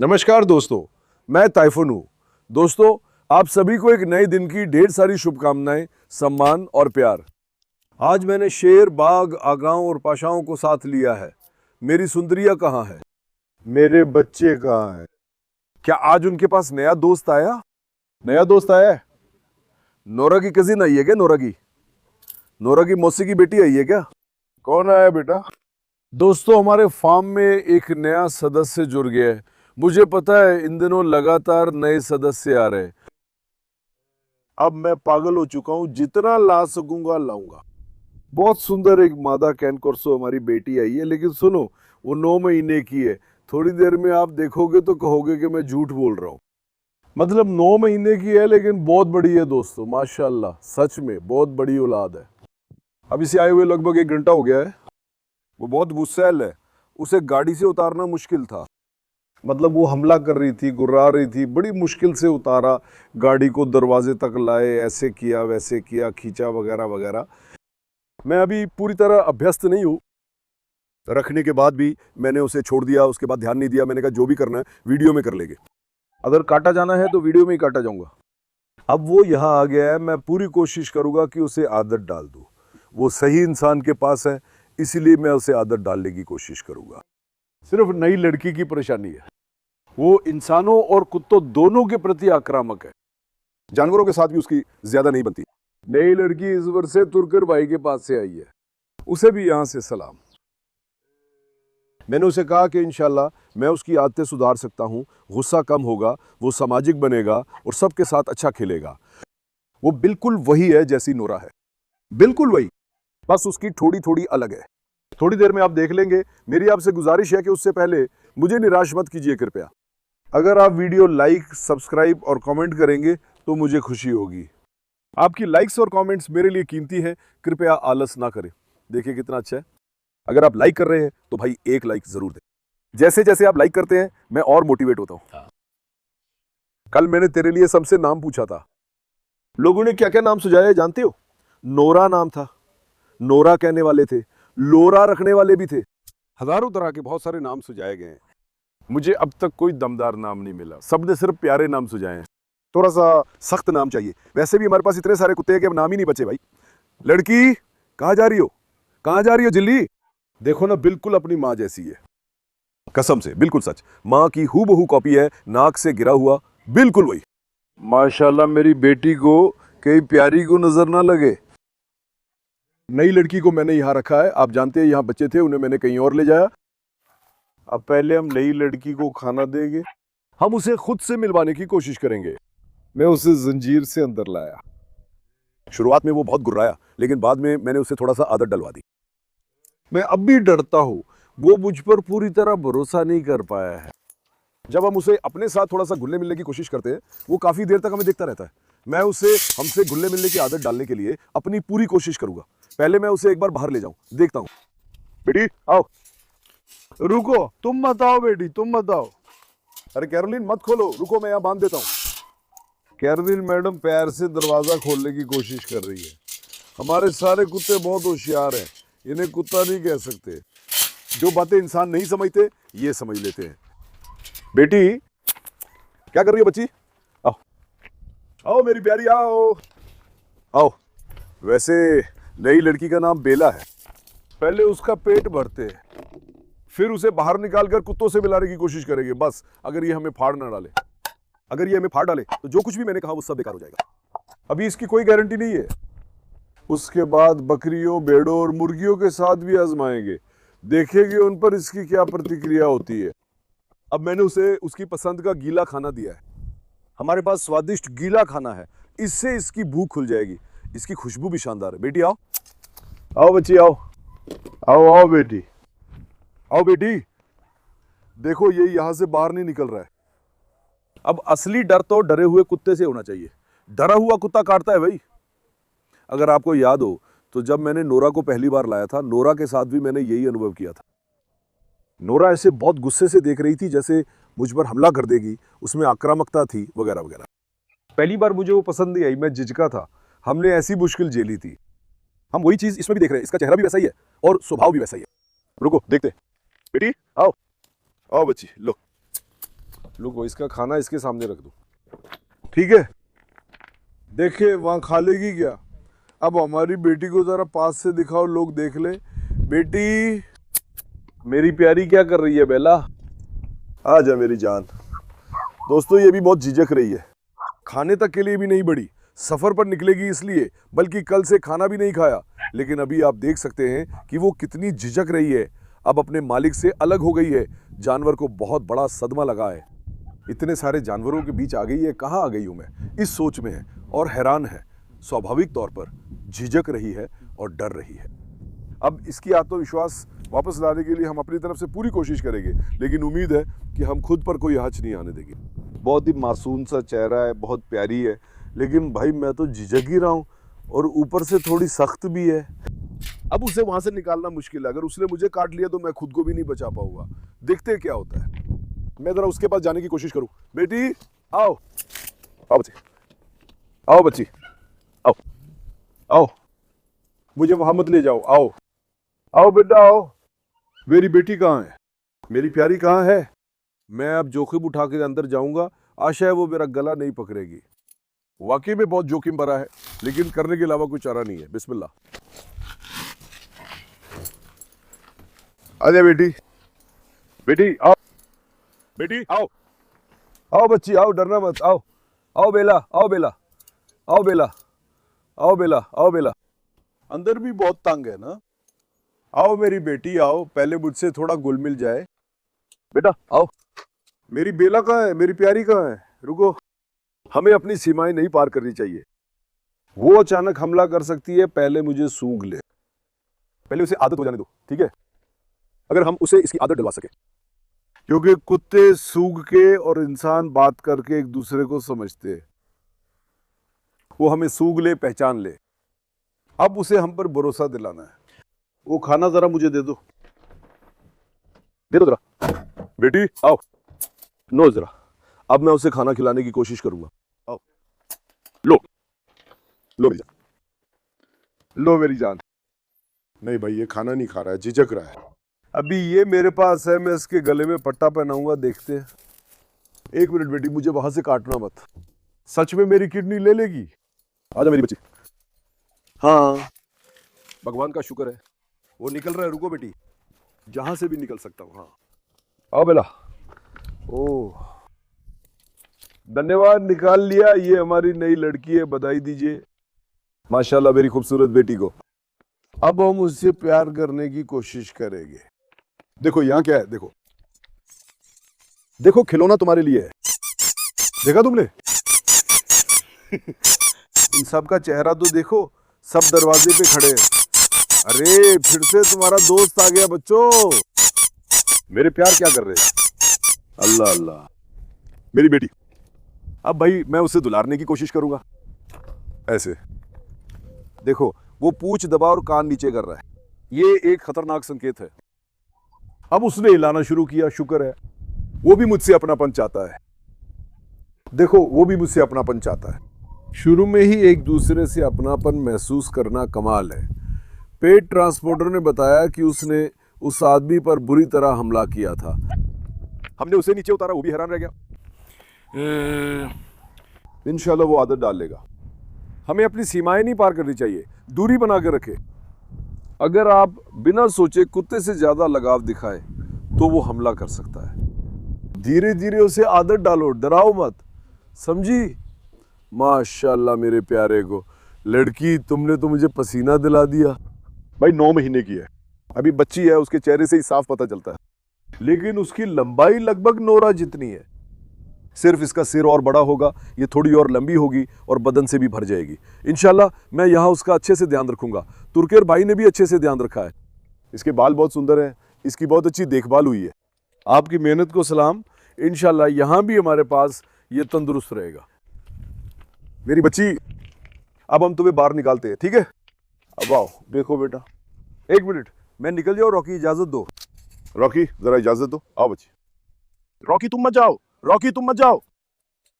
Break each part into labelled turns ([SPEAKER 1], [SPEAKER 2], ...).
[SPEAKER 1] नमस्कार दोस्तों, मैं ताइफून हूँ। दोस्तों, आप सभी को एक नए दिन की ढेर सारी शुभकामनाएं, सम्मान और प्यार। आज मैंने शेर, बाघ, आगाओं और पाशाओं को साथ लिया है। मेरी सुंदरिया कहाँ है? मेरे बच्चे कहाँ हैं? क्या आज उनके पास नया दोस्त आया? नया दोस्त आया है? नोरा की कजिन आई है क्या? नोरा की मौसी की बेटी आई है क्या? कौन आया बेटा? दोस्तों, हमारे फार्म में एक नया सदस्य जुड़ गया है। मुझे पता है इन दिनों लगातार नए सदस्य आ रहे हैं। अब मैं पागल हो चुका हूँ, जितना ला सकूंगा लाऊंगा। बहुत सुंदर एक मादा कैन कोर्सो हमारी बेटी आई है, लेकिन सुनो, वो 9 महीने की है। थोड़ी देर में आप देखोगे तो कहोगे कि मैं झूठ बोल रहा हूँ। मतलब 9 महीने की है, लेकिन बहुत बड़ी है दोस्तों, माशाल्लाह। सच में बहुत बड़ी औलाद है। अब इसे आए हुए लगभग 1 घंटा हो गया है। वो बहुत गुस्सैल है। उसे गाड़ी से उतारना मुश्किल था। मतलब वो हमला कर रही थी, गुर्रा रही थी, बड़ी मुश्किल से उतारा, गाड़ी को दरवाजे तक लाए, ऐसे किया वैसे किया, खींचा वगैरह वगैरह। मैं अभी पूरी तरह अभ्यस्त नहीं हूँ। रखने के बाद भी मैंने उसे छोड़ दिया, उसके बाद ध्यान नहीं दिया। मैंने कहा जो भी करना है वीडियो में कर लेंगे। अगर काटा जाना है तो वीडियो में ही काटा जाऊंगा। अब वो यहाँ आ गया है, मैं पूरी कोशिश करूंगा कि उसे आदत डाल दूँ। वो सही इंसान के पास है, इसीलिए मैं उसे आदत डालने की कोशिश करूंगा। सिर्फ नई लड़की की परेशानी है, वो इंसानों और कुत्तों दोनों के प्रति आक्रामक है। जानवरों के साथ भी उसकी ज्यादा नहीं बनती। नई लड़की इस वर्ष से तुर्कर भाई के पास से आई है, उसे भी यहां से सलाम। मैंने उसे कहा कि इंशाल्लाह मैं उसकी आदतें सुधार सकता हूं, गुस्सा कम होगा, वो सामाजिक बनेगा और सबके साथ अच्छा खेलेगा। वो बिल्कुल वही है जैसी नोरा है, बिल्कुल वही, बस उसकी थोड़ी थोड़ी अलग है। थोड़ी देर में आप देख लेंगे। मेरी आपसे गुजारिश है कि उससे पहले मुझे निराश मत कीजिए कृपया। अगर आप वीडियो लाइक, सब्सक्राइब और कमेंट करेंगे तो मुझे खुशी होगी। आपकी लाइक्स और कमेंट्स मेरे लिए कीमती हैं, कृपया आलस ना करें। देखिए कितना अच्छा है। अगर आप लाइक कर रहे हैं तो भाई एक लाइक जरूर दें। जैसे जैसे आप लाइक करते हैं मैं और मोटिवेट होता हूं। कल मैंने तेरे लिए सबसे नाम पूछा था। लोगों ने क्या क्या नाम सुझाया जानते हो? नोरा नाम था, नोरा कहने वाले थे, लोरा रखने वाले भी थे। हजारों तरह के बहुत सारे नाम सुझाए गए हैं। मुझे अब तक कोई दमदार नाम नहीं मिला, सबने सिर्फ प्यारे नाम सुझाए हैं। थोड़ा सा सख्त नाम चाहिए। वैसे भी हमारे पास इतने सारे कुत्ते हैं कि अब नाम ही नहीं बचे भाई। लड़की, कहाँ जा रही हो? कहाँ जा रही हो जिल्ली? देखो ना, बिल्कुल अपनी माँ जैसी है, कसम से, बिल्कुल सच। माँ की हूबहू कॉपी है, नाक से गिरा हुआ, बिल्कुल वही। माशाल्लाह, मेरी बेटी को कहीं प्यारी को नजर ना लगे। नई लड़की को मैंने यहाँ रखा है। आप जानते हैं यहाँ बच्चे थे, उन्हें मैंने कहीं और ले जाया। अब पहले हम नई लड़की को खाना देंगे, हम उसे खुद से मिलवाने की कोशिश करेंगे। मैं उसे जंजीर से अंदर लाया। शुरुआत में वो बहुत गुर्राया, लेकिन बाद में मैंने उसे थोड़ा सा आदत डलवा दी। मैं अब भी डरता हूँ, वो मुझ पर पूरी तरह भरोसा नहीं कर पाया है। जब हम उसे अपने साथ थोड़ा सा घुलने मिलने की कोशिश करते हैं, वो काफी देर तक हमें देखता रहता है। मैं उसे हमसे घुलने मिलने की आदत डालने के लिए अपनी पूरी कोशिश करूंगा। पहले मैं उसे एक बार बाहर ले जाऊं, देखता हूं। बेटी आओ। रुको, तुम मत आओ बेटी, तुम मत आओ। अरे कैरोलिन मत खोलो, रुको, मैं यहाँ बांध देता हूँ। कैरोलिन मैडम पैर से दरवाजा खोलने की कोशिश कर रही है। हमारे सारे कुत्ते बहुत होशियार हैं, इन्हें कुत्ता नहीं कह सकते। जो बातें इंसान नहीं समझते ये समझ लेते हैं। बेटी, क्या कर रही हो बच्ची? आओ आओ मेरी प्यारी, आओ आओ। वैसे नई लड़की का नाम बेला है। पहले उसका पेट भरते हैं, फिर उसे बाहर निकालकर कुत्तों से मिलाने की कोशिश करेंगे। बस अगर ये हमें फाड़ ना डाले, अगर ये हमें फाड़ डाले तो जो कुछ भी मैंने कहा वो सब बेकार हो जाएगा। अभी इसकी कोई गारंटी नहीं है। उसके बाद बकरियों, भेड़ों और मुर्गियों के साथ भी आजमाएंगे, देखेंगे उन पर इसकी क्या प्रतिक्रिया होती है। अब मैंने उसे उसकी पसंद का गीला खाना दिया है। हमारे पास स्वादिष्ट गीला खाना है, इससे इसकी भूख खुल जाएगी। इसकी खुशबू भी शानदार है। बेटी आओ, आओ बच्ची आओ, आओ आओ बेटी, आओ बेटी। देखो ये यहां से बाहर नहीं निकल रहा है। अब असली डर तो डरे हुए कुत्ते से होना चाहिए। डरा हुआ कुत्ता काटता है भाई। अगर आपको याद हो तो जब मैंने नोरा को पहली बार लाया था, नोरा के साथ भी मैंने यही अनुभव किया था। नोरा ऐसे बहुत गुस्से से देख रही थी जैसे मुझ पर हमला कर देगी, उसमें आक्रामकता थी वगैरह वगैरह। पहली बार मुझे वो पसंद नहीं आई, मैं झिझका था। हमने ऐसी मुश्किल झेली थी। हम वही चीज इसमें भी देख रहे हैं, इसका चेहरा भी वैसा ही है और स्वभाव भी वैसा ही है। रुको देखते। बेटी आओ, आओ बच्ची, लो लो इसका खाना इसके सामने रख दो, ठीक है। देखे वहां खा लेगी क्या? अब हमारी बेटी को जरा पास से दिखाओ, लोग देख ले। बेटी मेरी प्यारी क्या कर रही है बेला? आ जा मेरी जान। दोस्तों ये भी बहुत झिझक रही है, खाने तक के लिए भी नहीं बढ़ी, सफर पर निकलेगी इसलिए, बल्कि कल से खाना भी नहीं खाया। लेकिन अभी आप देख सकते हैं कि वो कितनी झिझक रही है, अब अपने मालिक से अलग हो गई है। जानवर को बहुत बड़ा सदमा लगा है। इतने सारे जानवरों के बीच आ गई है, कहाँ आ गई हूँ मैं, इस सोच में है और हैरान है। स्वाभाविक तौर पर झिझक रही है और डर रही है। अब इसकी आत्मविश्वास वापस लाने के लिए हम अपनी तरफ से पूरी कोशिश करेंगे, लेकिन उम्मीद है कि हम खुद पर कोई आँच नहीं आने देंगे। बहुत ही मासूम सा चेहरा है, बहुत प्यारी है, लेकिन भाई मैं तो झिझक ही रहा हूँ और ऊपर से थोड़ी सख्त भी है। अब उसे वहां से निकालना मुश्किल है, अगर उसने मुझे काट लिया तो मैं खुद को भी नहीं बचा पाऊंगा। देखते हैं क्या होता है। मैं जरा उसके पास जाने की कोशिश करूं। बेटी आओ, आओ बच्ची, आओ बच्ची, आओ आओ, मुझे वहां मत ले जाओ, आओ आओ बेटा आओ। मेरी बेटी कहाँ है? मेरी प्यारी कहाँ है? मैं अब जोखिम उठा के अंदर जाऊंगा, आशा है वो मेरा गला नहीं पकड़ेगी। वाकई में बहुत जोखिम भरा है, लेकिन करने के अलावा कोई चारा नहीं है। बिस्मिल्लाह। आजा बेटी, बेटी आओ, बेटी आओ, आओ बच्ची आओ, डरना मत, आओ आओ बेला, आओ बेला, आओ बेला, आओ बेला, आओ बेला। अंदर भी बहुत तंग है ना। आओ मेरी बेटी आओ, पहले मुझसे थोड़ा घुल मिल जाए। बेटा आओ। मेरी बेला कहाँ है? मेरी प्यारी कहाँ है? रुको, हमें अपनी सीमाएं नहीं पार करनी चाहिए। वो अचानक हमला कर सकती है, पहले मुझे सूंघ ले, पहले उसे आदत हो जाने दो, ठीक है? अगर हम उसे इसकी आदत डलवा सके, क्योंकि कुत्ते सूंघ के और इंसान बात करके एक दूसरे को समझते हैं। वो हमें सूंघ ले, पहचान ले। अब उसे हम पर भरोसा दिलाना है। वो खाना जरा मुझे दे दो, दे दो जरा। बेटी आओ, नो जरा। अब मैं उसे खाना खिलाने की कोशिश करूंगा। आओ, लो लो मेरी जान, लो मेरी जान। नहीं भाई ये खाना नहीं खा रहा है, झिझक रहा है। अभी ये मेरे पास है, मैं इसके गले में पट्टा पहनाऊंगा, देखते हैं। एक मिनट बेटी, मुझे वहां से काटना मत। सच में मेरी किडनी ले लेगी? आजा मेरी बच्ची। हाँ भगवान का शुक्र है वो निकल रहा है। रुको बेटी, जहां से भी निकल सकता हूँ। हाँ आओ बेला। ओह धन्यवाद, निकाल लिया। ये हमारी नई लड़की है, बधाई दीजिए। माशाल्लाह मेरी खूबसूरत बेटी को। अब हम उससे प्यार करने की कोशिश करेंगे। देखो यहाँ क्या है, देखो देखो, खिलौना तुम्हारे लिए है, देखा तुमने? इन सब का चेहरा तो देखो, सब दरवाजे पे खड़े हैं। अरे फिर से तुम्हारा दोस्त आ गया बच्चों। मेरे प्यार क्या कर रहे हैं? अल्लाह अल्लाह। मेरी बेटी, अब भाई मैं उसे दुलारने की कोशिश करूंगा। ऐसे देखो, वो पूंछ दबा और कान नीचे कर रहा है, ये एक खतरनाक संकेत है। अब उसने हिलाना शुरू किया, शुक्र है। वो भी मुझसे अपनापन चाहता है, देखो वो भी मुझसे अपनापन चाहता है। शुरू में ही एक दूसरे से अपनापन महसूस करना कमाल है। पेट ट्रांसपोर्टर ने बताया कि उसने उस आदमी पर बुरी तरह हमला किया था। हमने उसे नीचे उतारा, वो भी हैरान रह गया। इंशाल्लाह वो आदत डाल लेगा। हमें अपनी सीमाएं नहीं पार करनी चाहिए, दूरी बना के रखे। अगर आप बिना सोचे कुत्ते से ज्यादा लगाव दिखाएं तो वो हमला कर सकता है। धीरे धीरे उसे आदत डालो, डराओ मत, समझी? माशाल्लाह मेरे प्यारे को। लड़की तुमने तो मुझे पसीना दिला दिया। भाई 9 महीने की है, अभी बच्ची है, उसके चेहरे से ही साफ पता चलता है, लेकिन उसकी लंबाई लगभग नोरा जितनी है। सिर्फ इसका सिर और बड़ा होगा, ये थोड़ी और लंबी होगी और बदन से भी भर जाएगी। इंशाल्लाह मैं यहाँ उसका अच्छे से ध्यान रखूंगा। तुर्केर भाई ने भी अच्छे से ध्यान रखा है। इसके बाल बहुत सुंदर हैं, इसकी बहुत अच्छी देखभाल हुई है। आपकी मेहनत को सलाम। इंशाल्लाह यहाँ भी हमारे पास ये तंदुरुस्त रहेगा। मेरी बच्ची, अब हम तुम्हें बाहर निकालते हैं, ठीक है? अब आओ, देखो बेटा, एक मिनट, मैं निकल जाऊँ? रॉकी इजाजत दो। रॉकी जरा इजाजत दो, आओ बच्ची। रॉकी तुम मत जाओ, रॉकी तुम मत जाओ।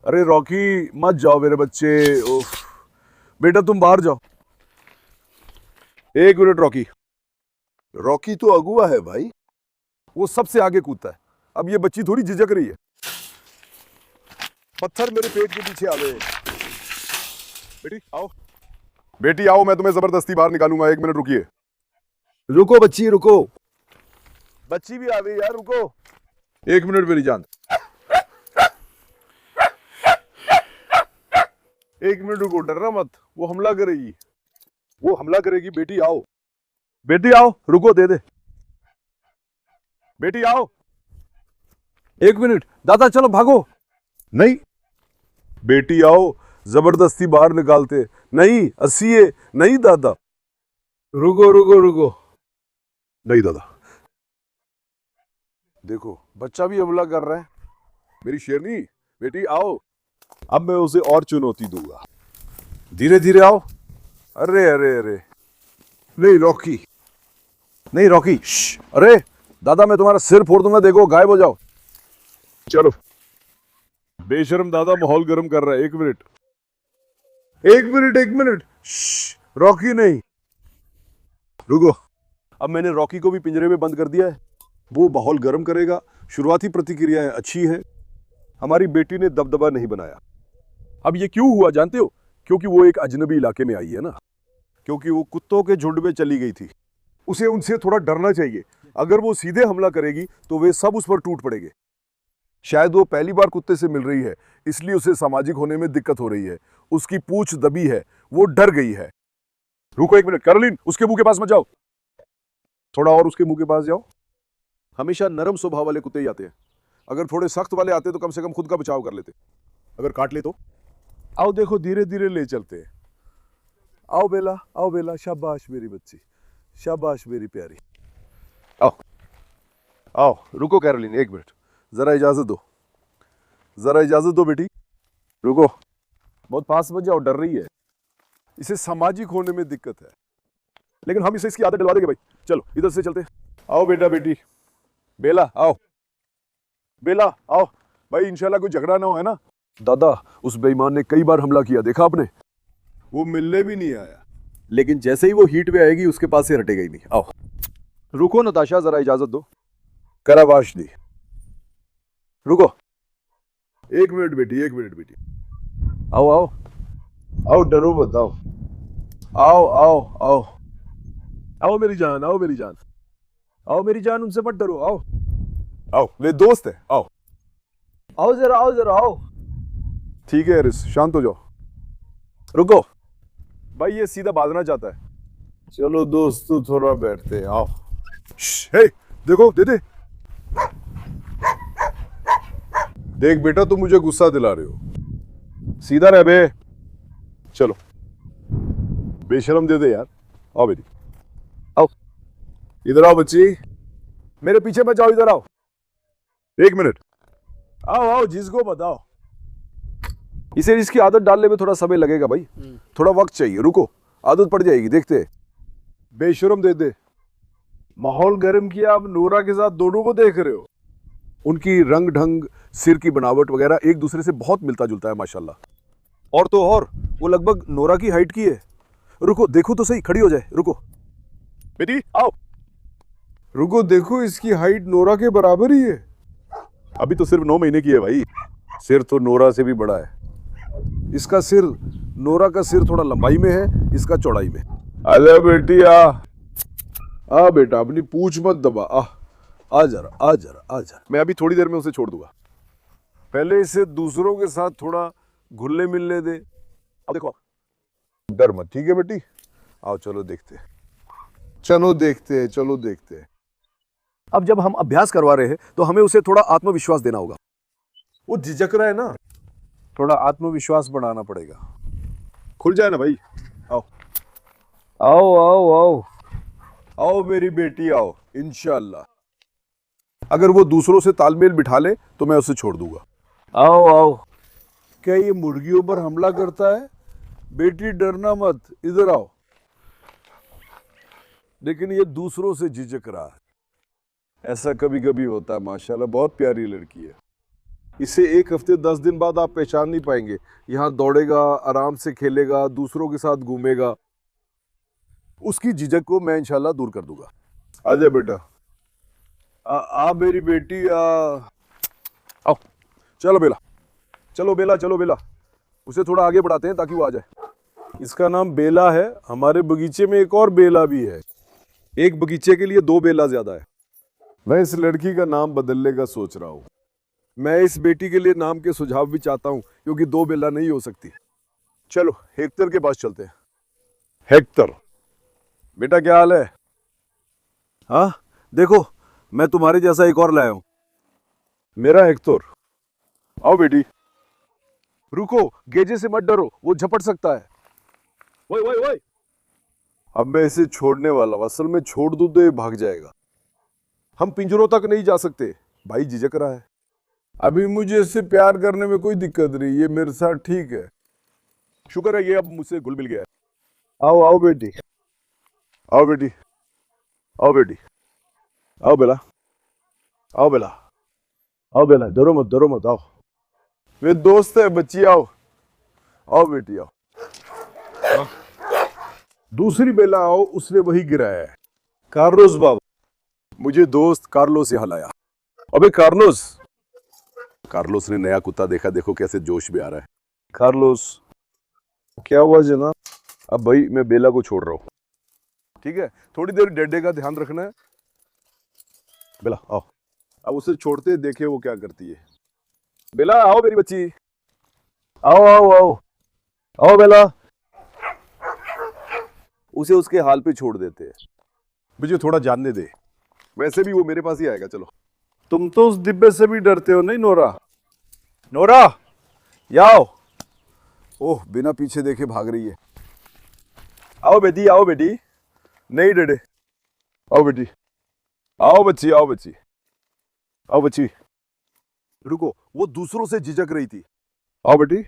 [SPEAKER 1] अरे रॉकी मत जाओ मेरे बच्चे। उफ, बेटा तुम बाहर जाओ। एक मिनट रॉकी। रॉकी तो अगुआ है भाई, वो सबसे आगे कूदता है। अब ये बच्ची थोड़ी झिझक रही है। पत्थर मेरे पेट के पीछे आ गए। बेटी आओ, बेटी आओ, मैं तुम्हें जबरदस्ती बाहर निकालूंगा। 1 मिनट रुकिए। रुको बच्ची रुको, बच्ची भी आ गई यार, रुको 1 मिनट मेरी जान। 1 मिनट रुको, डरना मत, वो हमला करेगी, वो हमला करेगी। बेटी आओ, बेटी आओ, रुको, दे दे, बेटी आओ। 1 मिनट दादा, चलो भागो। नहीं बेटी आओ, जबरदस्ती बाहर निकालते नहीं, अस्सिए नहीं दादा। रुको रुको रुको, नहीं दादा। देखो बच्चा भी हमला कर रहा है। मेरी शेरनी बेटी आओ, अब मैं उसे और चुनौती दूंगा। धीरे धीरे आओ। अरे अरे अरे, नहीं रॉकी, नहीं रॉकी, अरे दादा मैं तुम्हारा सिर फोड़ दूंगा, देखो गायब हो जाओ। चलो बेशर्म दादा माहौल गर्म कर रहा है। 1 मिनट 1 मिनट 1 मिनट, रॉकी नहीं, रुको। अब मैंने रॉकी को भी पिंजरे में बंद कर दिया है, वो माहौल गर्म करेगा। शुरुआती प्रतिक्रियाएं अच्छी हैं, हमारी बेटी ने दबदबा नहीं बनाया। अब ये क्यों हुआ जानते हो? क्योंकि वो एक अजनबी इलाके में आई है ना, क्योंकि वो कुत्तों के झुंड में चली गई थी। उसे उनसे थोड़ा डरना चाहिए। अगर वो सीधे हमला करेगी तो वे सब उस पर टूट पड़ेंगे। शायद वो पहली बार कुत्ते से मिल रही है, इसलिए उसे सामाजिक होने में दिक्कत हो रही है। उसकी पूंछ दबी है, वो डर गई है। रुको 1 मिनट, कैरोलिन उसके मुंह के पास मत जाओ, थोड़ा और उसके मुंह के पास जाओ। हमेशा नरम स्वभाव वाले कुत्ते ही आते हैं, अगर थोड़े सख्त वाले आते तो कम से कम खुद का बचाव कर लेते। अगर काट ले तो आओ, देखो धीरे धीरे ले चलते हैं। आओ बेला, आओ बेला, शाबाश मेरी बच्ची, शाबाश मेरी प्यारी। आओ आओ, रुको कैरोलिन 1 मिनट, जरा इजाजत दो, जरा इजाजत दो बेटी, रुको। बहुत पास मत जाओ, डर रही है, इसे सामाजिक होने में दिक्कत है, लेकिन हम इसे इसकी आदत डलवा देंगे भाई। चलो इधर से चलते। आओ बेटा बेटी, बेला आओ, बेला आओ भाई, इंशाल्लाह कोई झगड़ा ना हो, है ना। दादा उस बेईमान ने कई बार हमला किया, देखा आपने, वो मिलने भी नहीं आया, लेकिन जैसे ही वो हीट में आएगी उसके पास से हटेगा ही नहीं। आओ रुको नताशा, जरा इजाजत दो, कराबाश दी, रुको 1 मिनट बेटी, 1 मिनट बेटी, आओ आओ आओ, डरो मत, आओ आओ आओ आओ आओ मेरी जान, आओ मेरी जान, आओ मेरी जान, उनसे मत डरो, आओ आओ, वे दोस्त है, आओ आओ जरा, आओ जरा, आओ। ठीक है एरिस, शांत हो जाओ। रुको भाई, ये सीधा भागना चाहता है। चलो दोस्तों थोड़ा बैठते हैं, आओ। हे देखो, दे दे। देख बेटा, तुम मुझे गुस्सा दिला रहे हो, सीधा रह बे। चलो बेशरम, दे दे यार। आओ बेटी, आओ इधर आओ बच्ची, मेरे पीछे मत जाओ, इधर आओ। 1 मिनट, आओ आओ, जिसको बताओ। इसे इसकी आदत डालने में थोड़ा समय लगेगा भाई, थोड़ा वक्त चाहिए, रुको, आदत पड़ जाएगी, देखते। बेशरम, दे दे। माहौल गर्म किया, अब नोरा के साथ दोनों को देख रहे हो। उनकी रंग ढंग, सिर की बनावट वगैरह एक दूसरे से बहुत मिलता जुलता है माशाल्लाह। और तो और वो लगभग नोरा की हाइट की है। रुको देखो तो सही, खड़ी हो जाए, रुको बेटी आओ, रुको देखो, इसकी हाइट नोरा के बराबर ही है। अभी तो सिर्फ 9 महीने की है भाई, सिर तो नोरा से भी बड़ा है। इसका सिर, नोरा का सिर थोड़ा लंबाई में है, इसका चौड़ाई में। अरे बेटी आ बेटा, अपनी पूंछ मत दबा, आ जरा, आ जरा, आ जरा। मैं अभी थोड़ी देर में उसे छोड़ दूंगा, पहले इसे दूसरों के साथ थोड़ा घुलने मिलने दे। अब देखो, डर मत, ठीक है बेटी। आओ चलो देखते हैं, चलो देखते हैं, चलो देखते हैं। अब जब हम अभ्यास करवा रहे हैं तो हमें उसे थोड़ा आत्मविश्वास देना होगा। वो झिझक रहा है ना, थोड़ा आत्मविश्वास बढ़ाना पड़ेगा। खुल जाए ना भाई, आओ आओ आओ आओ आओ मेरी बेटी, आओ। इंशाल्लाह अगर वो दूसरों से तालमेल बिठा ले तो मैं उसे छोड़ दूंगा। आओ आओ। क्या ये मुर्गियों पर हमला करता है? बेटी डरना मत, इधर आओ। लेकिन ये दूसरों से झिझक रहा है, ऐसा कभी कभी होता है। माशाल्लाह बहुत प्यारी लड़की है। इसे 1 हफ्ते 10 दिन बाद आप पहचान नहीं पाएंगे। यहाँ दौड़ेगा, आराम से खेलेगा, दूसरों के साथ घूमेगा। उसकी झिझक को मैं इंशाल्लाह दूर कर दूंगा। आजा बेटा, आ मेरी बेटी, आओ। चलो बेला, चलो बेला, चलो बेला, उसे थोड़ा आगे बढ़ाते हैं ताकि वो आ जाए। इसका नाम बेला है। हमारे बगीचे में एक और बेला भी है। एक बगीचे के लिए 2 बेला ज्यादा है। मैं इस लड़की का नाम बदलने का सोच रहा हूँ। मैं इस बेटी के लिए नाम के सुझाव भी चाहता हूँ, क्योंकि 2 बेला नहीं हो सकती। चलो हेक्टर के पास चलते हैं। हेक्टर, बेटा क्या हाल है? हाँ, देखो मैं तुम्हारे जैसा एक और लाया हूं। मेरा हेक्टर। आओ बेटी। रुको, गेजे से मत डरो, वो झपट सकता है। ओए ओए ओए। अब मैं इसे छोड़ने वाला हूं। असल में छोड़ दूं तो ये भाग जाएगा। हम पिंजरों तक नहीं जा सकते, भाई झिझक रहा है। अभी मुझे इससे प्यार करने में कोई दिक्कत नहीं, ये मेरे साथ ठीक है। शुक्र है ये अब मुझसे घुल मिल गया है। आओ आओ बेटी, आओ बेटी, आओ बेटी, आओ बेला, आओ बेला, आओ बेला, डरो मत, डरो मत, आओ। वे दोस्त है बच्ची, आओ आओ बेटी, आओ। दूसरी बेला आओ, उसने वही गिराया है। कार्लोस बाबा, मुझे दोस्त कार्लोस यहाँ लाया। अबे कार्लोस, कार्लोस ने नया कुत्ता देखा, देखो कैसे जोश में आ रहा है। कार्लोस, क्या हुआ जनाब? अब भाई मैं बेला को छोड़ रहा हूँ, ठीक है? थोड़ी देर डैडे का ध्यान रखना है। बेला आओ, अब उसे छोड़ते देखे वो क्या करती है। बेला आओ मेरी बच्ची, आओ आओ आओ, आओ बेला। उसे उसके हाल पे छोड़ देते हैं। मुझे थोड़ा जानने दे, वैसे भी वो मेरे पास ही आएगा। चलो। तुम तो उस डिब्बे से भी डरते हो नहीं नोरा? नोरा, आओ। ओह, बिना पीछे देखे भाग रही है। आओ बेटी, आओ बेटी। नहीं डरे, आओ बेटी, आओ बच्ची, आओ बच्ची, आओ बच्ची। रुको, वो दूसरों से झिझक रही थी। आओ बेटी,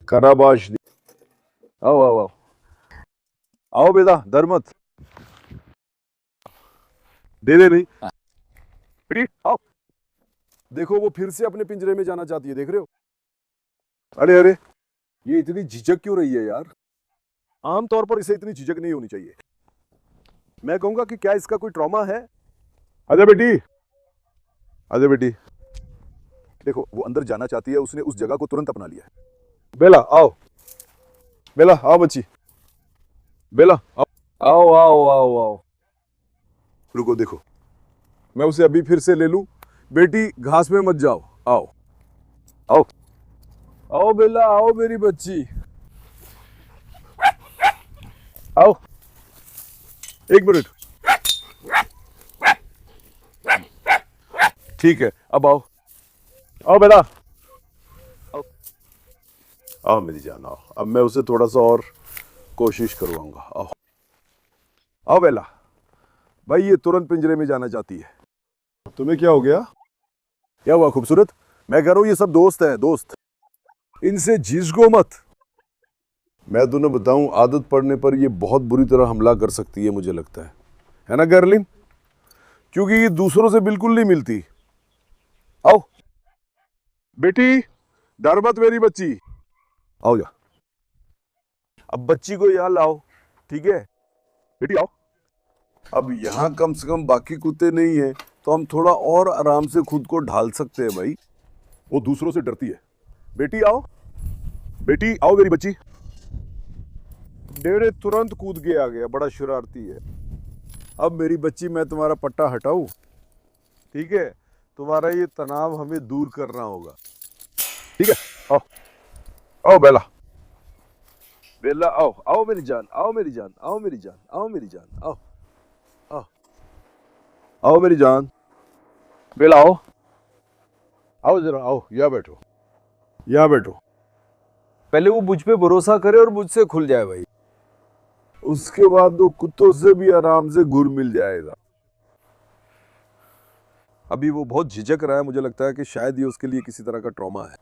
[SPEAKER 1] कराबाश। आओ आओ आओ, आओ बेटा, डर मत। दे दे नहीं बेटी, आओ। देखो वो फिर से अपने पिंजरे में जाना चाहती है, देख रहे हो? अरे अरे, ये इतनी झिझक क्यों रही है यार? आमतौर पर इसे इतनी झिझक नहीं होनी चाहिए। मैं कहूंगा कि क्या इसका कोई ट्रॉमा है? आजा बेटी, आजा बेटी। देखो वो अंदर जाना चाहती है, उसने उस जगह को तुरंत अपना लिया है। बेला आओ, बेला आओ बच्ची, बेला आओ, आओ आओ आओ आओ। रुको, देखो मैं उसे अभी फिर से ले लूं। बेटी घास में मत जाओ, आओ आओ, आओ बेला, आओ मेरी बच्ची, आओ। एक मिनट, ठीक है, अब आओ, आओ बेटा, आओ आओ मेरी जान, आओ। अब मैं उसे थोड़ा सा और कोशिश करवाऊंगा। आओ आओ बेला। भाई ये तुरंत पिंजरे में जाना चाहती है। तुम्हें क्या हो गया? क्या हुआ खूबसूरत? मैं कह रहा हूं ये सब दोस्त है, दोस्त, इनसे झिझको मत। मैं तुम्हें बताऊं, आदत पड़ने पर ये बहुत बुरी तरह हमला कर सकती है, मुझे लगता है ना गर्लिन? क्योंकि ये दूसरों से बिल्कुल नहीं मिलती। आओ बेटी, डर मत मेरी बच्ची, आओ जा। अब बच्ची को यहां लाओ, ठीक है? बेटी आओ। अब यहां कम से कम बाकी कुत्ते नहीं है, तो हम थोड़ा और आराम से खुद को ढाल सकते हैं भाई। वो दूसरों से डरती है। बेटी आओ, बेटी आओ मेरी बच्ची। डेरे तुरंत कूद के आ गया, बड़ा शरारती है। अब मेरी बच्ची, मैं तुम्हारा पट्टा हटाऊं, ठीक है? तुम्हारा ये तनाव हमें दूर करना होगा, ठीक है? आओ आओ बेला, बेला आओ, आओ मेरी जान, आओ मेरी जान, आओ मेरी जान, आओ मेरी जान, आओ आओ, आओ मेरी जान। बेला आओ, आओ जरा, आओ, यहाँ बैठो, यहाँ बैठो। पहले वो मुझ पे भरोसा करे और मुझसे खुल जाए भाई, उसके बाद वो कुत्तों से भी आराम से घुल मिल जाएगा। अभी वो बहुत झिझक रहा है, मुझे लगता है कि शायद ये उसके लिए किसी तरह का ट्रॉमा है।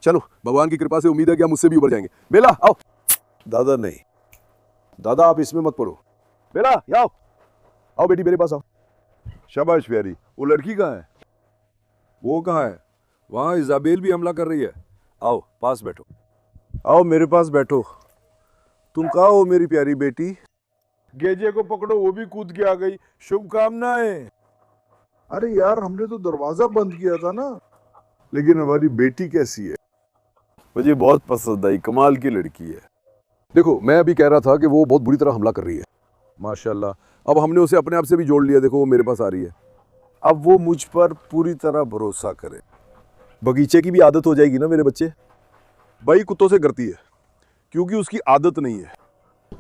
[SPEAKER 1] चलो, भगवान की कृपा से उम्मीद है कि हम उससे भी उबर जाएंगे। बेला आओ। दादा नहीं, दादा आप इसमें मत पड़ो। बेला आओ, आओ बेटी मेरे पास आओ। शाबाश प्यारी। वो लड़की कहाँ है? वो कहाँ है? वहां इजाबेल भी हमला कर रही है। आओ पास बैठो, आओ मेरे पास बैठो। तुम कहाँ हो मेरी प्यारी बेटी? गेजे को पकड़ो, वो भी कूद के आ गई। शुभकामनाएं। अरे यार, हमने तो दरवाजा बंद किया था ना। लेकिन हमारी बेटी कैसी है? मुझे बहुत पसंद आई, कमाल की लड़की है। देखो मैं अभी कह रहा था कि वो बहुत बुरी तरह हमला कर रही है, माशाल्लाह। अब हमने उसे अपने आप से भी जोड़ लिया, देखो वो मेरे पास आ रही है। अब वो मुझ पर पूरी तरह भरोसा करे। बगीचे की भी आदत हो जाएगी ना मेरे बच्चे। भाई कुत्तों से डरती है क्योंकि उसकी आदत नहीं है।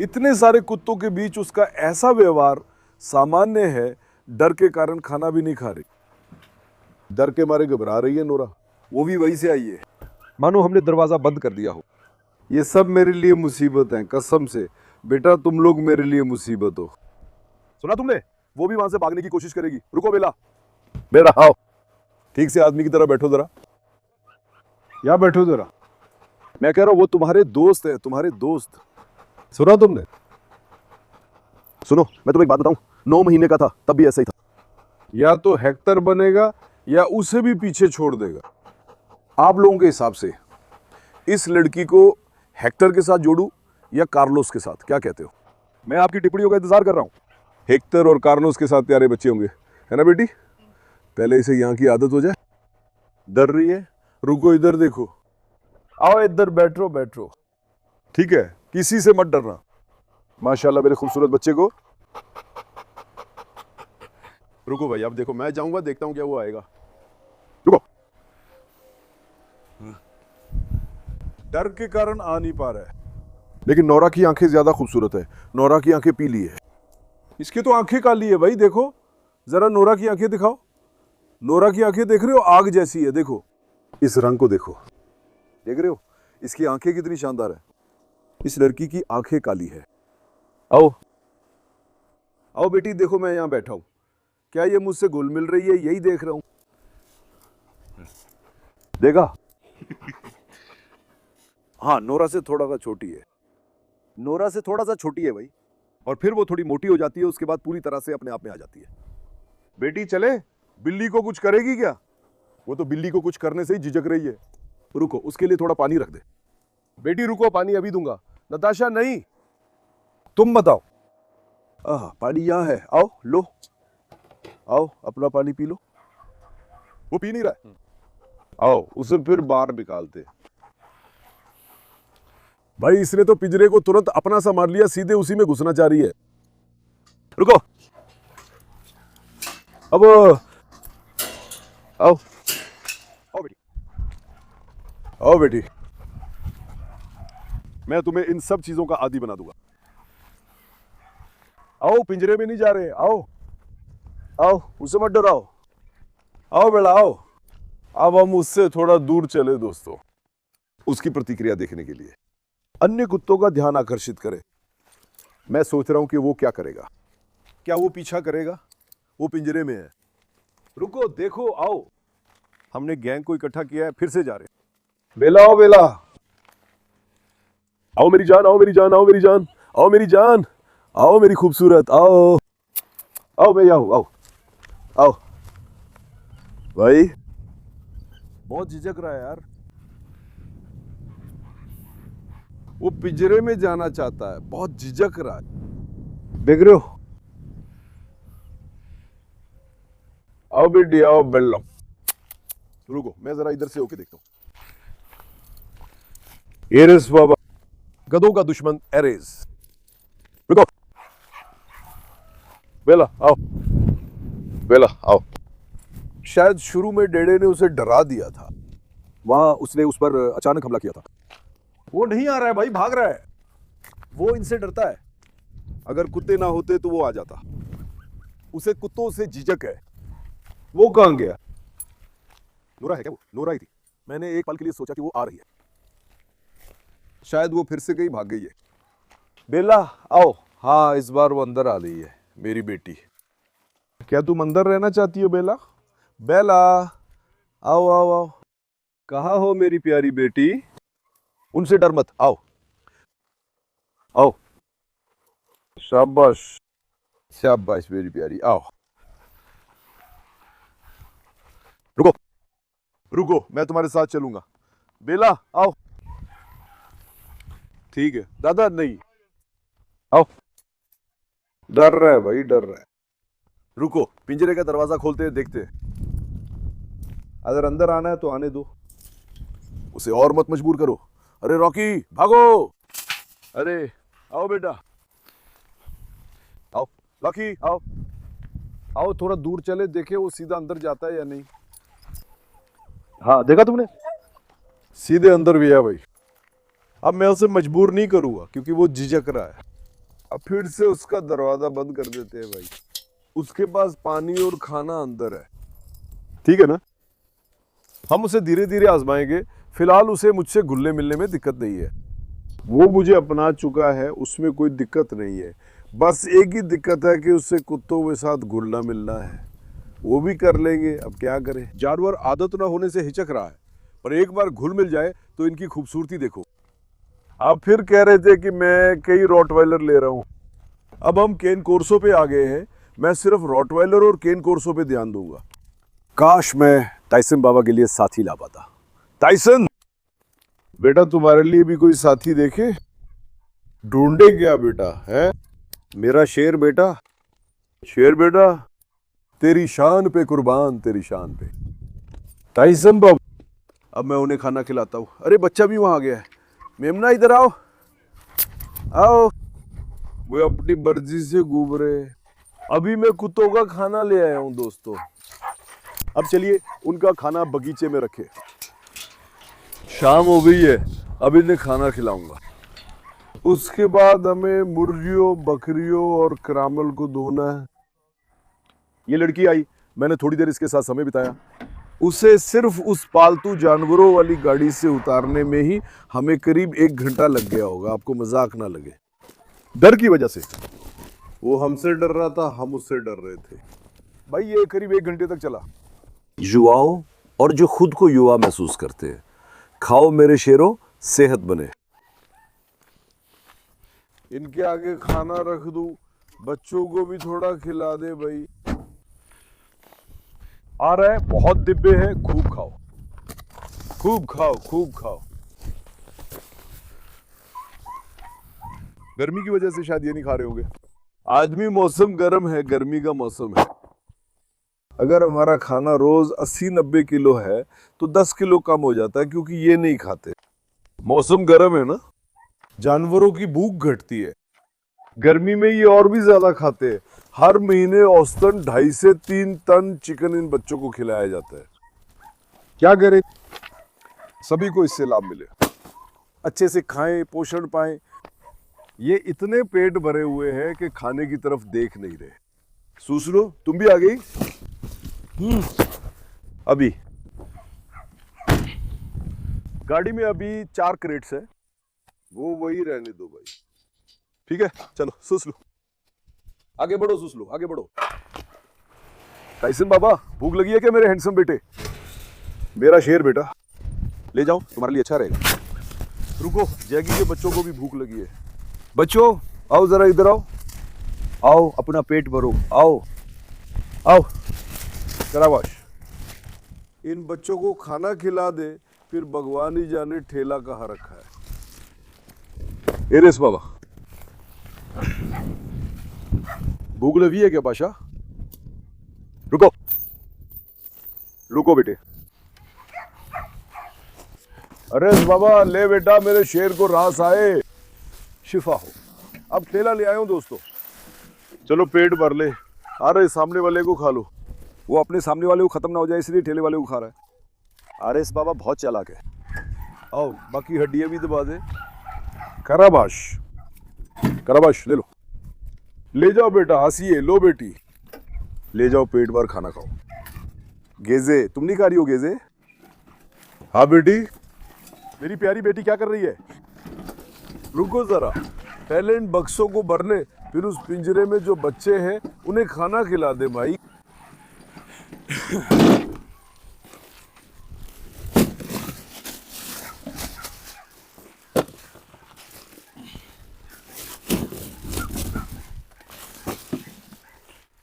[SPEAKER 1] इतने सारे कुत्तों के बीच उसका ऐसा व्यवहार सामान्य है, डर के कारण खाना भी नहीं खा रही, डर के मारे घबरा रही है नोरा। वो भी वहीं से आई है, मानो हमने दरवाजा बंद कर दिया हो। ये सब मेरे लिए मुसीबत है, कसम से बेटा तुम लोग मेरे लिए मुसीबत हो। सुना तुमने, वो भी वहां से भागने की कोशिश करेगी। रुको बेला, बेटा आओ, ठीक से आदमी की तरह बैठो जरा, या बैठो जरा। मैं कह रहा हूं वो तुम्हारे दोस्त है, तुम्हारे दोस्त। सुना तुमने? सुनो मैं तुम्हें एक बात बताऊं, 9 महीने का था तब भी ऐसा ही था। या तो हेक्टर बनेगा या उसे भी पीछे छोड़ देगा। आप लोगों के हिसाब से इस लड़की को हेक्टर के साथ जोड़ूं या कार्लोस के साथ, क्या कहते हो? मैं आपकी टिप्पणियों का इंतजार कर रहा हूं। हेक्टर और कार्लोस के साथ प्यारे बच्चे होंगे, है ना बेटी? पहले इसे यहां की आदत हो जाए। डर रही है? रुको इधर देखो, आओ इधर बैठो बैठो, ठीक है? किसी से मत डरना। माशाल्लाह मेरे खूबसूरत बच्चे को। रुको भाई, अब देखो मैं जाऊंगा, देखता हूं क्या वो आएगा। रुको, डर के कारण आ नहीं पा रहा है, लेकिन नौरा की आंखें ज्यादा खूबसूरत है। नौरा की आंखें पीली है, इसकी तो आंखें काली है भाई। देखो जरा नौरा की आंखें दिखाओ। नौरा की आंखें देख रहे हो, आग जैसी है। देखो इस रंग को देखो, देख रहे हो इसकी आंखें कितनी शानदार है। इस लड़की की आंखें काली है। आओ आओ बेटी, देखो मैं यहां बैठा हूं, क्या ये मुझसे घुल मिल रही है? यही देख रहा हूं, देखा? हाँ नोरा से थोड़ा सा छोटी है, नोरा से थोड़ा सा छोटी है भाई। और फिर वो थोड़ी मोटी हो जाती है, उसके बाद पूरी तरह से अपने आप में आ जाती है। बेटी चले, बिल्ली को कुछ करेगी क्या? वो तो बिल्ली को कुछ करने से ही झिझक रही है। रुको उसके लिए थोड़ा पानी रख दे। बेटी रुको, पानी अभी दूंगा। नताशा नहीं, तुम बताओ। पानी यहां है, आओ लो, आओ अपना पानी पी लो। वो पी नहीं रहा है, आओ उसे फिर बाहर निकालते। भाई इसने तो पिंजरे को तुरंत अपना सा मार लिया, सीधे उसी में घुसना चाह रही है। रुको, अब आओ आओ बेटी, आओ बेटी, मैं तुम्हें इन सब चीजों का आदी बना दूंगा। आओ, पिंजरे में नहीं जा रहे, आओ आओ, उसे मत डराओ। आओ बेटा आओ। अब हम उससे थोड़ा दूर चले दोस्तों, उसकी प्रतिक्रिया देखने के लिए। अन्य कुत्तों का ध्यान आकर्षित करें। मैं सोच रहा हूं कि वो क्या करेगा। क्या वो पीछा करेगा? वो पिंजरे में है। रुको देखो, आओ, हमने गैंग को इकट्ठा किया है, फिर से जा रहे हैं। बेला आओ, बेला आओ मेरी जान, आओ मेरी जान, आओ मेरी जान, आओ मेरी जान, आओ मेरी खूबसूरत, आओ आओ भैया, आओ आओ आओ। भाई बहुत झिझक रहा है यार, वो पिंजरे में जाना चाहता है, बहुत झिझक रहा है। देख रहे हो? आओ बेटी आओ, बेल्लो। रुको मैं जरा इधर से होके देखता हूं। एरेस बाबा, गधों का दुश्मन एरेस। रुको, बेला आओ, बेला आओ। शायद शुरू में डेडे ने उसे डरा दिया था, वहां उसने उस पर अचानक हमला किया था। वो नहीं आ रहा है भाई, भाग रहा है। वो इनसे डरता है, अगर कुत्ते ना होते तो वो आ जाता। उसे कुत्तों से झिझक है। वो कहां गया? नोरा है क्या? वो नोरा ही थी। मैंने एक पल के लिए सोचा कि वो आ रही है, शायद वो फिर से कहीं भाग गई है। बेला आओ। हाँ इस बार वो अंदर आ रही है, मेरी बेटी। क्या तुम अंदर रहना चाहती हो बेला? बेला आओ आओ आओ। कहाँ हो मेरी प्यारी बेटी? उनसे डर मत, आओ आओ। शाबाश शाबाश मेरी प्यारी, आओ। रुको रुको, मैं तुम्हारे साथ चलूंगा। बेला आओ। ठीक है दादा, नहीं आओ। डर रहा है भाई, डर रहा है। रुको पिंजरे का दरवाजा खोलते हैं, देखते हैं। अगर अंदर आना है तो आने दो। उसे और मत मजबूर करो। अरे रॉकी भागो, अरे आओ बेटा, आओ रॉकी आओ, आओ थोड़ा दूर चले, देखे वो सीधा अंदर जाता है या नहीं। हाँ देखा तुमने, सीधे अंदर भी है भाई। अब मैं उसे मजबूर नहीं करूंगा क्योंकि वो झिझक रहा है। अब फिर से उसका दरवाजा बंद कर देते हैं भाई, उसके पास पानी और खाना अंदर है, ठीक है ना। हम उसे धीरे धीरे आजमाएंगे, फिलहाल उसे मुझसे घुलने मिलने में दिक्कत नहीं है। वो मुझे अपना चुका है, उसमें कोई दिक्कत नहीं है। बस एक ही दिक्कत है कि उससे कुत्तों के साथ घुलना मिलना है, वो भी कर लेंगे। अब क्या करें, जानवर आदत ना होने से हिचक रहा है, पर एक बार घुल मिल जाए तो इनकी खूबसूरती देखो। आप फिर कह रहे थे कि मैं कई रॉटवाइलर ले रहा हूं। अब हम केन कोर्सो पे आ गए हैं, मैं सिर्फ रॉटवाइलर और केन कोर्सो पे ध्यान दूंगा। काश मैं टाइसन बाबा के लिए साथी ला पाता। टाइसन बेटा, तुम्हारे लिए भी कोई साथी देखे? ढूंढे क्या बेटा? है मेरा शेर बेटा, शेर बेटा, तेरी शान पे कुर्बान, तेरी शान पे। टाइसन बाबा, अब मैं उन्हें खाना खिलाता हूँ। अरे बच्चा भी वहां आ गया है। मेमना इधर आओ, आओ। वो अपनी मर्जी से घूम रहे। अभी मैं कुत्तों का खाना ले आया हूँ दोस्तों। अब चलिए उनका खाना बगीचे में रखे। शाम हो गई है, अब इन्हें खाना खिलाऊंगा। उसके बाद हमें मुर्गियों, बकरियों और क्रामल को धोना है। ये लड़की आई, मैंने थोड़ी देर इसके साथ समय बिताया। उसे सिर्फ उस पालतू जानवरों वाली गाड़ी से उतारने में ही हमें करीब 1 घंटा लग गया होगा, आपको मजाक ना लगे। डर की वजह से, वो हमसे डर रहा था, हम उससे डर रहे थे भाई। ये करीब 1 घंटे तक चला। युवाओं और जो खुद को युवा महसूस करते हैं, खाओ मेरे शेरों, सेहत बने। इनके आगे खाना रख दूं, बच्चों को भी थोड़ा खिला दे भाई। आ रहा है, बहुत डिब्बे हैं, खूब खाओ, खूब खाओ, खूब खाओ। गर्मी की वजह से शायद ये नहीं खा रहे होंगे। आज भी मौसम गर्म है, गर्मी का मौसम है। अगर हमारा खाना रोज 80-90 किलो है तो 10 किलो कम हो जाता है, क्योंकि ये नहीं खाते। मौसम गर्म है ना, जानवरों की भूख घटती है। गर्मी में ये और भी ज्यादा खाते हैं। हर महीने औसतन 2.5 से 3 टन चिकन इन बच्चों को खिलाया जाता है। क्या करें, सभी को इससे लाभ मिले, अच्छे से खाएं, पोषण पाएं। ये इतने पेट भरे हुए हैं कि खाने की तरफ देख नहीं रहे। सुसलो, तुम भी आ गई? अभी गाड़ी में अभी 4 क्रेट्स है, वो वही रहने दो भाई, ठीक है। चलो सुसलो, आगे बढ़ो, सुसलो आगे बढ़ो। टाइसन बाबा, भूख लगी है क्या मेरे हैंडसम बेटे? मेरा शेर बेटा, ले जाओ, तुम्हारे लिए अच्छा रहेगा। रुको, जैगी के बच्चों को भी भूख लगी है। बच्चों आओ जरा इधर आओ, आओ अपना पेट भरो, आओ आओ। करावाश, इन बच्चों को खाना खिला दे, फिर भगवान ही जाने ठेला कहाँ रखा है। एरेस बाबा, भूख लगी है क्या बादशाह? रुको, रुको बेटे। अरे बाबा, ले बेटा, मेरे शेर को रास आए, शिफा हो। अब ठेला ले आए हूं दोस्तों, चलो पेट भर ले। अरे सामने वाले को खा लो, वो अपने सामने वाले को खत्म ना हो जाए इसलिए ठेले वाले को खा रहा है। अरे इस बाबा बहुत चालाक है। आओ, बाकी हड्डियां भी दबा दे। कराबाश, कराबाश, ले लो, ले जाओ बेटा, हंसिए, लो बेटी, ले जाओ, पेट भर खाना खाओ। गेजे, तुम नहीं खा रही हो गेजे? हाँ बेटी, मेरी प्यारी बेटी क्या कर रही है? रुको जरा, पहले इन बक्सों को भर ले, फिर उस पिंजरे में जो बच्चे हैं उन्हें खाना खिला दे भाई।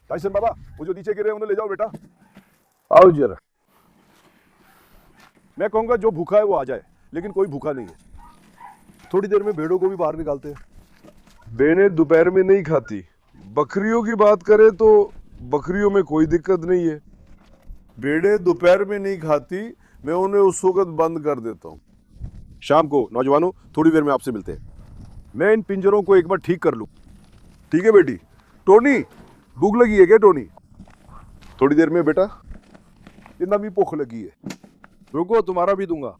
[SPEAKER 1] टाइसन बाबा, वो जो नीचे गिरे उन्हें ले जाओ बेटा। आओ जरा। मैं कहूंगा जो भूखा है वो आ जाए, लेकिन कोई भूखा नहीं है। थोड़ी देर में भेड़ों को भी बाहर निकालते हैं। भेड़ें दोपहर में नहीं खाती। बकरियों की बात करें तो बकरियों में कोई दिक्कत नहीं है। भेड़ें दोपहर में नहीं खाती, मैं उन्हें उस वक्त बंद कर देता हूँ। शाम को नौजवानों थोड़ी देर में आपसे मिलते हैं। मैं इन पिंजरों को एक बार ठीक कर लूं। ठीक है बेटी। टोनी, भूख लगी है क्या टोनी? थोड़ी देर में बेटा। इतना भी भूख लगी है। रुको, तुम्हारा भी दूंगा।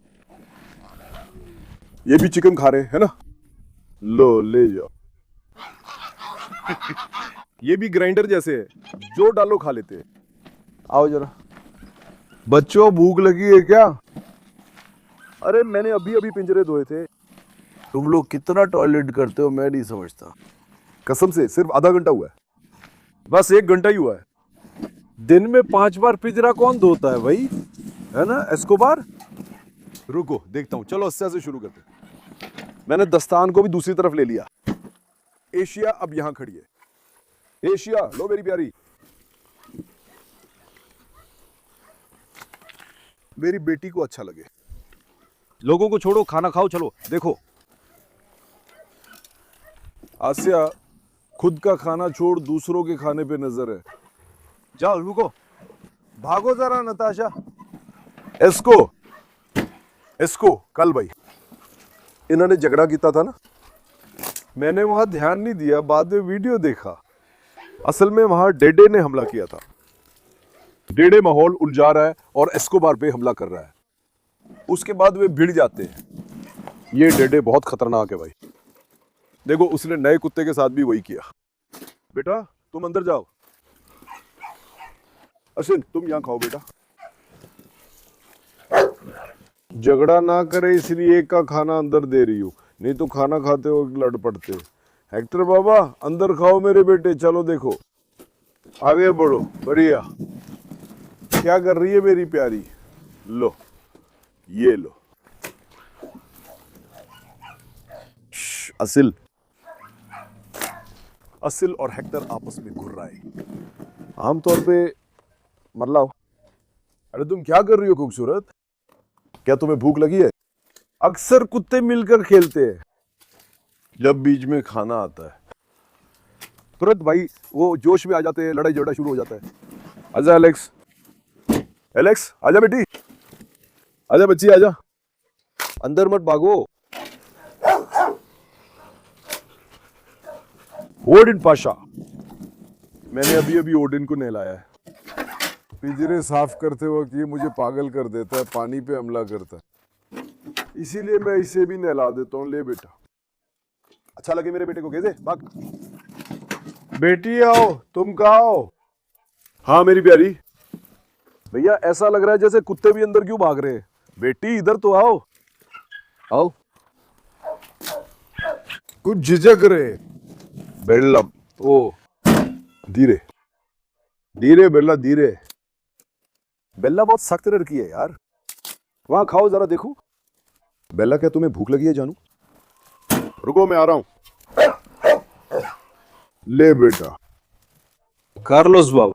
[SPEAKER 1] ये भी चिकन खा रहे हैं, है ना? लो ले जाओ। ये भी ग्राइंडर जैसे है, जो डालो खा लेते हैं। आओ जरा। बच्चों भूख लगी है क्या? अरे मैंने अभी अभी पिंजरे धोए थे।
[SPEAKER 2] तुम लोग कितना टॉयलेट करते हो मैं नहीं समझता।
[SPEAKER 1] कसम से सिर्फ आधा घंटा हुआ है। बस 1 घंटा ही हुआ है।
[SPEAKER 3] दिन में 5 बार पिंजरा कौन धोता है भाई, है ना एस्कोबार?
[SPEAKER 1] रुको देखता हूं, चलो अस्सा से शुरू करते हैं। मैंने दस्तान को भी दूसरी तरफ ले लिया। एशिया अब यहां खड़ी है। एशिया लो मेरी प्यारी। मेरी बेटी को अच्छा लगे।
[SPEAKER 3] लोगों को छोड़ो, खाना खाओ, चलो। देखो
[SPEAKER 1] आसिया, खुद का खाना छोड़ दूसरों के खाने पे नजर है।
[SPEAKER 3] जाओ, रुको, भागो जरा नताशा।
[SPEAKER 1] एस्को, एस्को कल भाई इन्होंने झगड़ा किया था ना। मैंने वहां ध्यान नहीं दिया, बाद में वीडियो देखा। असल में वहां डेडे ने हमला किया था। डेडे माहौल उलझा रहा है और एस्कोबार पे हमला कर रहा है। उसके बाद वे भिड़ जाते हैं। ये डेडे बहुत खतरनाक है भाई। देखो उसने नए कुत्ते के साथ भी वही किया। बेटा तुम अंदर जाओ। अशिन तुम यहां खाओ बेटा। झगड़ा ना करे इसलिए एक का खाना अंदर दे रही हूं, नहीं तो खाना खाते हो लड़ पड़ते। हेक्टर बाबा अंदर खाओ मेरे बेटे। चलो देखो आगे बढ़ो। बढ़िया। क्या कर रही है मेरी प्यारी? लो ये लो। असिल, असिल और हेक्टर आपस में घुर रहा है। आमतौर पे मरलाओ। अरे तुम क्या कर रही हो खूबसूरत? क्या तुम्हें भूख लगी है? अक्सर कुत्ते मिलकर खेलते हैं जब बीच में खाना आता है। तुरंत भाई वो जोश में आ जाते हैं, लड़ाई झगड़ा शुरू हो जाता है। आजा एलेक्स, एलेक्स आजा बेटी, आजा बच्ची आजा। अंदर मत भागो। ओडिन पाशा, मैंने अभी अभी ओडिन को नहलाया है। पिंजरे साफ करते वक्त ये मुझे पागल कर देता है, पानी पे हमला करता है, इसीलिए मैं इसे भी नहला देता हूँ। ले बेटा, अच्छा लगे मेरे बेटे को? कैसे भाग। बेटी आओ, तुम कहाँ हो? हाँ मेरी प्यारी। भैया ऐसा लग रहा है जैसे कुत्ते भी अंदर क्यों भाग रहे हैं। बेटी इधर तो आओ। आओ। कुछ झिझक रहे। बेल्ला ओ धीरे धीरे बेल्ला धीरे। बेल्ला बहुत सख्त लड़की है यार। वहां खाओ जरा देखो। बेल्ला क्या तुम्हें भूख लगी है जानू? रुको मैं आ रहा हूं। ले बेटा।
[SPEAKER 3] कार्लोस बाबू,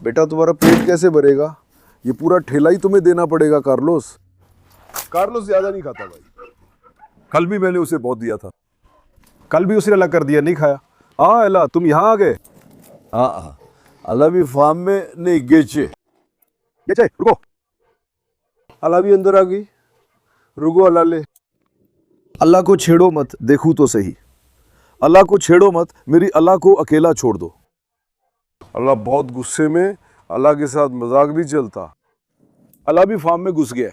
[SPEAKER 1] बेटा तुम्हारा पेट कैसे भरेगा? ये पूरा ठेला ही तुम्हें देना पड़ेगा कार्लोस। कार्लोस ज्यादा नहीं खाता भाई। कल भी मैंने उसे बहुत दिया था। कल भी उसने अलग कर दिया, नहीं खाया। हाँ एला तुम यहाँ आ गए?
[SPEAKER 2] हाँ अल्लाह भी फार्म में नहीं गेचे।
[SPEAKER 1] गेचे रुको। अल्लाह भी अंदर आ गई। रुको अल्लाह ले। अल्लाह को छेड़ो मत, देखूं तो सही। अल्लाह को छेड़ो मत, मेरी अल्लाह को अकेला छोड़ दो। अल्लाह बहुत गुस्से में, अल्लाह के साथ मजाक भी चलता। अल्लाह भी फार्म में घुस गया।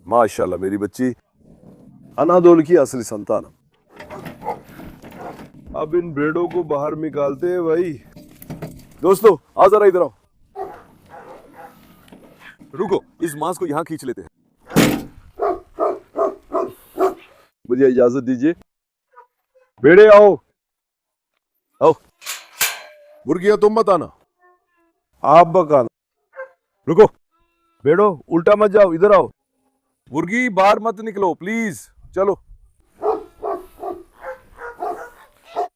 [SPEAKER 1] माशाल्लाह मेरी बच्ची अनादोल की असली संतान। अब इन भेड़ों को बाहर निकालते हैं भाई। दोस्तों आ जरा इधर आओ। रुको इस मांस को यहां खींच लेते हैं। मुझे इजाजत दीजिए। भेड़े आओ आओ। मुर्गियां तुम मत आना, आप बकाना। रुको भेड़ो उल्टा मत जाओ, इधर आओ। मुर्गी बाहर मत निकलो प्लीज। चलो।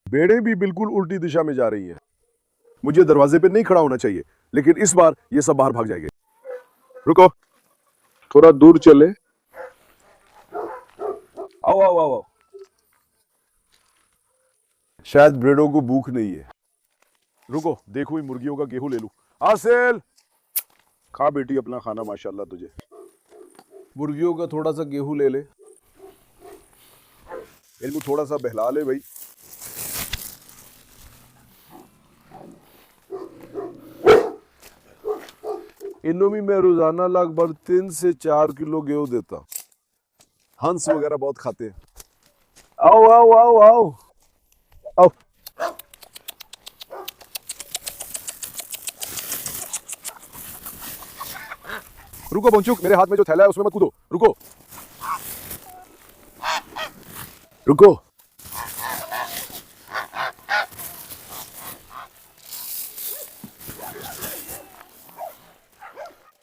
[SPEAKER 1] भेड़ें भी बिल्कुल उल्टी दिशा में जा रही हैं। मुझे दरवाजे पे नहीं खड़ा होना चाहिए, लेकिन इस बार ये सब बाहर भाग जाएंगे। रुको थोड़ा दूर चले। आओ आओ आओ आओ। शायद भेड़ों को भूख नहीं है। रुको देखो इन मुर्गियों का गेहूं ले लूं। आसेल खा बेटी अपना खाना, माशाल्लाह तुझे। मुर्गियों का थोड़ा सा गेहूं ले ले, इनको थोड़ा सा बहला ले भाई। इनों में मैं रोजाना लगभग 3 से 4 किलो गेहूं देता। हंस वगैरह बहुत खाते हैं। आओ आओ आओ आओ आओ। रुको बंचुक, मेरे हाथ में जो थैला है उसमें मत कूदो, रुको रुको।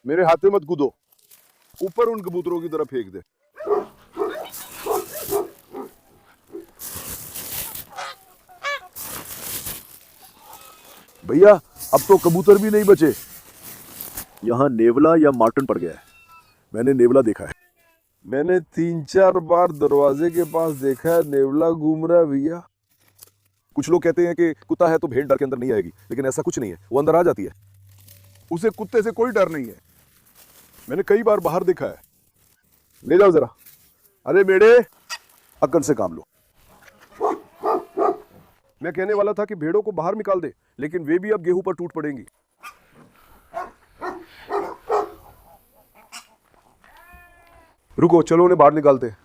[SPEAKER 1] मेरे हाथ में मत कूदो, ऊपर उन कबूतरों की तरफ फेंक दे। भैया अब तो कबूतर भी नहीं बचे, यहां नेवला या मार्टन पड़ गया है। मैंने नेवला देखा है, मैंने 3-4 बार दरवाजे के पास देखा है, नेवला घूम रहा है भैया। कुछ लोग कहते हैं कि कुत्ता है तो भेड़ डर के अंदर नहीं आएगी, लेकिन ऐसा कुछ नहीं है, वो अंदर आ जाती है। उसे कुत्ते से कोई डर नहीं है, मैंने कई बार बाहर देखा है। ले जाओ जरा। अरे बेड़े, अक्ल से काम लो। मैं कहने वाला था कि भेड़ों को बाहर निकाल दे, लेकिन वे भी अब गेहूं पर टूट पड़ेंगी। रुको, चलो उन्हें बाहर निकालते हैं,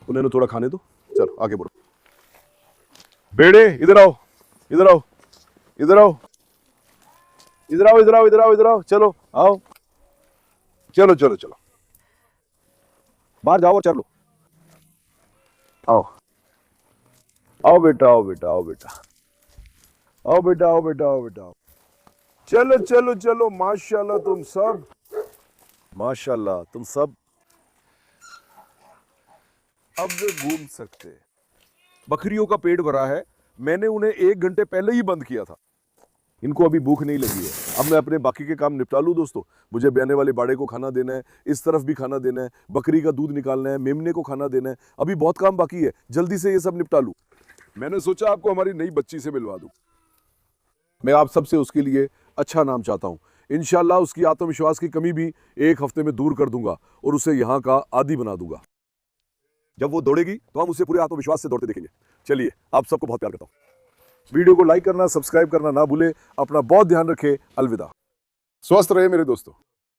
[SPEAKER 1] उन्हें थोड़ा खाने दो। चलो आगे बढ़ो। बेड़े इधर आओ, इधर आओ, इधर आओ, इधर आओ, इधर आओ, इधर आओ, इधर आओ। चलो आओ, चलो चलो चलो, बाहर जाओ और चलो। आओ आओ बेटा, आओ बेटा, आओ बेटा, आओ बेटा, आओ बेटा, आओ बेटा, आओ। चलो चलो चलो, माशाल्लाह तुम सब, माशाल्लाह तुम सब अब वे घूम सकते। बकरियों का पेट भरा है, मैंने उन्हें 1 घंटे पहले ही बंद किया था। इनको अभी भूख नहीं लगी है। अब मैं अपने बाकी के काम निपटा लूं दोस्तों। मुझे बहने वाले बाड़े को खाना देना है, इस तरफ भी खाना देना है, बकरी का दूध निकालना है, मेमने को खाना देना है। अभी बहुत काम बाकी है, जल्दी से ये सब निपटा लूं। मैंने सोचा आपको हमारी नई बच्ची से मिलवा दूं। मैं आप सबसे उसके लिए अच्छा नाम चाहता हूं। इंशाल्लाह उसकी आत्मविश्वास की कमी भी 1 हफ्ते में दूर कर दूंगा और उसे यहाँ का आदी बना दूंगा। जब वो दौड़ेगी तो हम उसे पूरे आत्मविश्वास से दौड़ते देखेंगे। चलिए, आप सबको बहुत प्यार करता हूं। वीडियो को लाइक करना, सब्सक्राइब करना ना भूले। अपना बहुत ध्यान रखें। अलविदा। स्वस्थ रहे मेरे दोस्तों।